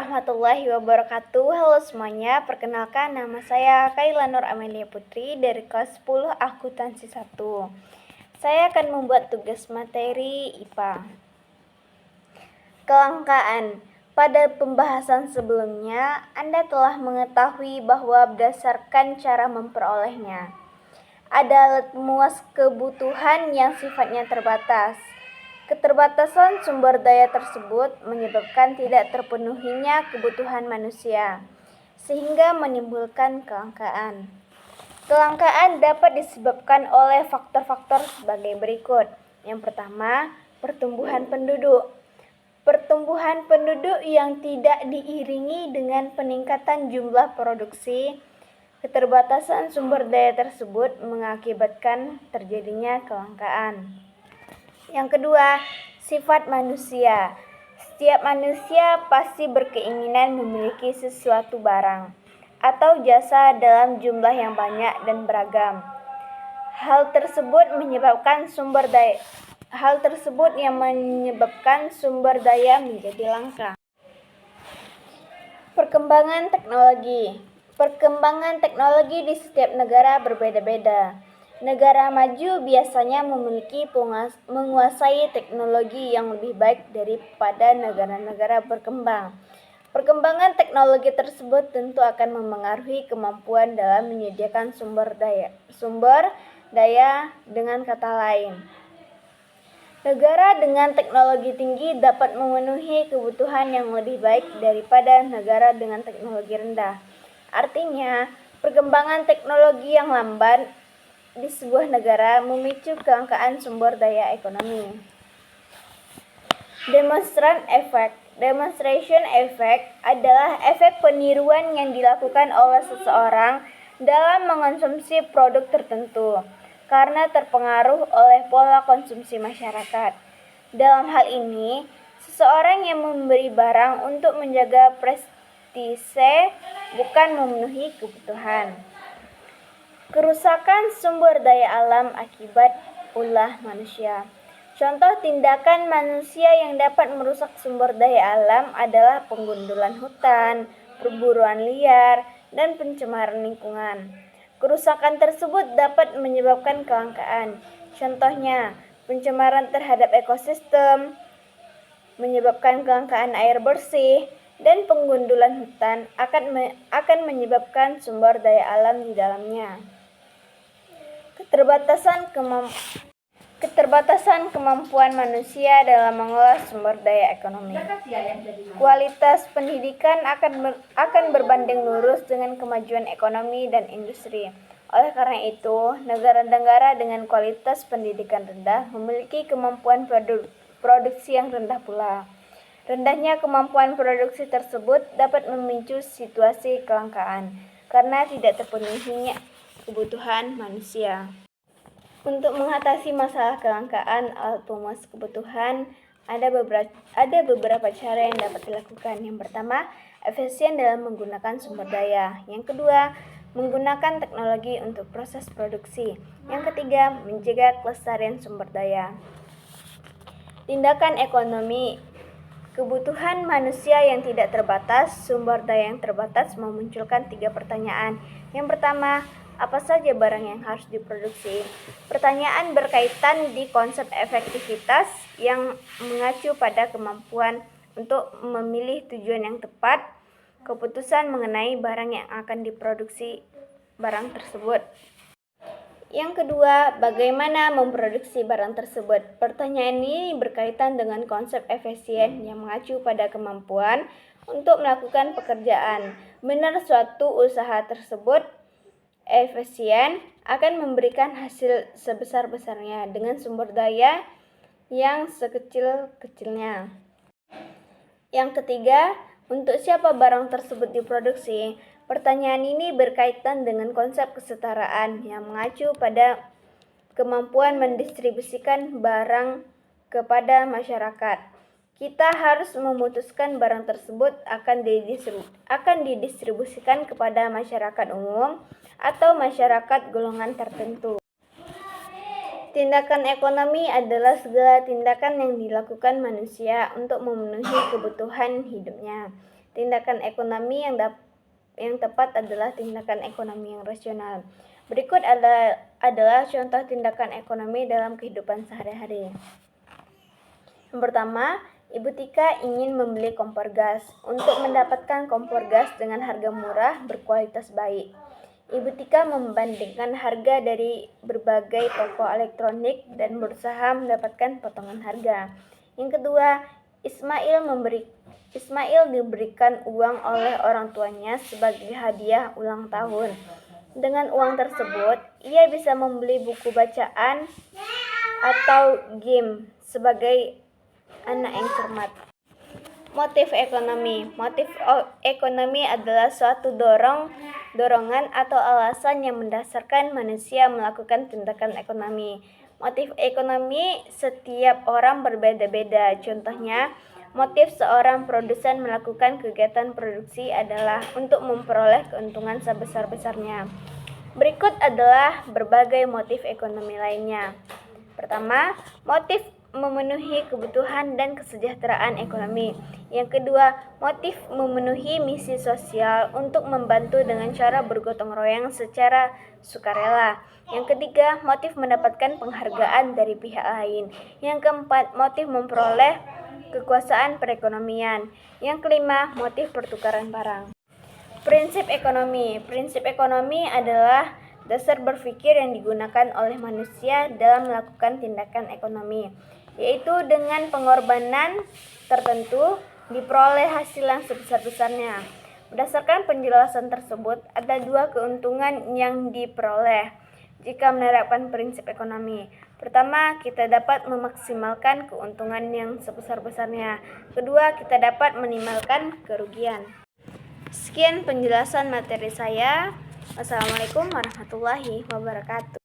warahmatullahi wabarakatuh. Halo semuanya, perkenalkan nama saya Kaila Nur Amelia Putri dari kelas 10 Akuntansi 1. Saya akan membuat tugas materi IPA. Kelangkaan. Pada pembahasan sebelumnya, Anda telah mengetahui bahwa berdasarkan cara memperolehnya, ada alat pemuas kebutuhan yang sifatnya terbatas. Keterbatasan sumber daya tersebut menyebabkan tidak terpenuhinya kebutuhan manusia, sehingga menimbulkan kelangkaan. Kelangkaan dapat disebabkan oleh faktor-faktor sebagai berikut. Yang pertama, pertumbuhan penduduk. Pertumbuhan penduduk yang tidak diiringi dengan peningkatan jumlah produksi, keterbatasan sumber daya tersebut mengakibatkan terjadinya kelangkaan. Yang kedua, sifat manusia. Setiap manusia pasti berkeinginan memiliki sesuatu barang atau jasa dalam jumlah yang banyak dan beragam. Hal tersebut yang menyebabkan sumber daya menjadi langka. Perkembangan teknologi. Perkembangan teknologi di setiap negara berbeda-beda. Negara maju biasanya memiliki menguasai teknologi yang lebih baik daripada negara-negara berkembang. Perkembangan teknologi tersebut tentu akan memengaruhi kemampuan dalam menyediakan sumber daya. Dengan kata lain, negara dengan teknologi tinggi dapat memenuhi kebutuhan yang lebih baik daripada negara dengan teknologi rendah. Artinya, perkembangan teknologi yang lambat di sebuah negara memicu kelangkaan sumber daya ekonomi. Demonstration effect adalah efek peniruan yang dilakukan oleh seseorang dalam mengonsumsi produk tertentu karena terpengaruh oleh pola konsumsi masyarakat. Dalam hal ini, seseorang yang memberi barang untuk menjaga prestise bukan memenuhi kebutuhan. Kerusakan sumber daya alam akibat ulah manusia. Contoh tindakan manusia yang dapat merusak sumber daya alam adalah penggundulan hutan, perburuan liar, dan pencemaran lingkungan. Kerusakan tersebut dapat menyebabkan kelangkaan. Contohnya, pencemaran terhadap ekosistem, menyebabkan kelangkaan air bersih, dan penggundulan hutan akan menyebabkan sumber daya alam di dalamnya. Keterbatasan kemampuan manusia dalam mengolah sumber daya ekonomi. Kualitas pendidikan akan berbanding lurus dengan kemajuan ekonomi dan industri. Oleh karena itu, negara-negara dengan kualitas pendidikan rendah memiliki kemampuan produksi yang rendah pula. Rendahnya kemampuan produksi tersebut dapat memicu situasi kelangkaan karena tidak terpenuhinya kebutuhan manusia. Untuk mengatasi masalah kelangkaan alat pemuas kebutuhan, ada beberapa cara yang dapat dilakukan. Yang pertama, efisien dalam menggunakan sumber daya. Yang kedua, menggunakan teknologi untuk proses produksi. Yang ketiga, menjaga kelestarian sumber daya. Tindakan ekonomi. Kebutuhan manusia yang tidak terbatas, sumber daya yang terbatas memunculkan 3 pertanyaan. Yang pertama, apa saja barang yang harus diproduksi? Pertanyaan berkaitan di konsep efektivitas yang mengacu pada kemampuan untuk memilih tujuan yang tepat, keputusan mengenai barang yang akan diproduksi barang tersebut. Yang kedua, bagaimana memproduksi barang tersebut? Pertanyaan ini berkaitan dengan konsep efisien yang mengacu pada kemampuan untuk melakukan pekerjaan. Benar suatu usaha tersebut efisien akan memberikan hasil sebesar-besarnya dengan sumber daya yang sekecil-kecilnya. Yang ketiga, untuk siapa barang tersebut diproduksi? Pertanyaan ini berkaitan dengan konsep kesetaraan yang mengacu pada kemampuan mendistribusikan barang kepada masyarakat. Kita harus memutuskan barang tersebut akan didistribusikan kepada masyarakat umum atau masyarakat golongan tertentu. Tindakan ekonomi adalah segala tindakan yang dilakukan manusia untuk memenuhi kebutuhan hidupnya. Tindakan ekonomi yang tepat adalah tindakan ekonomi yang rasional. Berikut adalah contoh tindakan ekonomi dalam kehidupan sehari-hari. Yang pertama, Ibu Tika ingin membeli kompor gas. Untuk mendapatkan kompor gas dengan harga murah berkualitas baik, Ibu Tika membandingkan harga dari berbagai toko elektronik dan berusaha mendapatkan potongan harga. Yang kedua, Ismail diberikan uang oleh orang tuanya sebagai hadiah ulang tahun. Dengan uang tersebut, ia bisa membeli buku bacaan atau game sebagai anak yang cermat. Motif ekonomi. Motif ekonomi adalah suatu dorongan atau alasan yang mendasarkan manusia melakukan tindakan ekonomi. Motif ekonomi setiap orang berbeda-beda. Contohnya, motif seorang produsen melakukan kegiatan produksi adalah untuk memperoleh keuntungan sebesar-besarnya. Berikut adalah berbagai motif ekonomi lainnya. Pertama, motif memenuhi kebutuhan dan kesejahteraan ekonomi. Yang kedua, motif memenuhi misi sosial untuk membantu dengan cara bergotong royong secara sukarela. Yang ketiga, motif mendapatkan penghargaan dari pihak lain. Yang keempat, motif memperoleh kekuasaan perekonomian. Yang kelima, motif pertukaran barang. Prinsip ekonomi. Prinsip ekonomi adalah dasar berpikir yang digunakan oleh manusia dalam melakukan tindakan ekonomi, yaitu dengan pengorbanan tertentu diperoleh hasil yang sebesar-besarnya. Berdasarkan penjelasan tersebut, ada dua keuntungan yang diperoleh jika menerapkan prinsip ekonomi. Pertama, kita dapat memaksimalkan keuntungan yang sebesar-besarnya. Kedua, kita dapat minimalkan kerugian. Sekian penjelasan materi saya. Wassalamualaikum warahmatullahi wabarakatuh.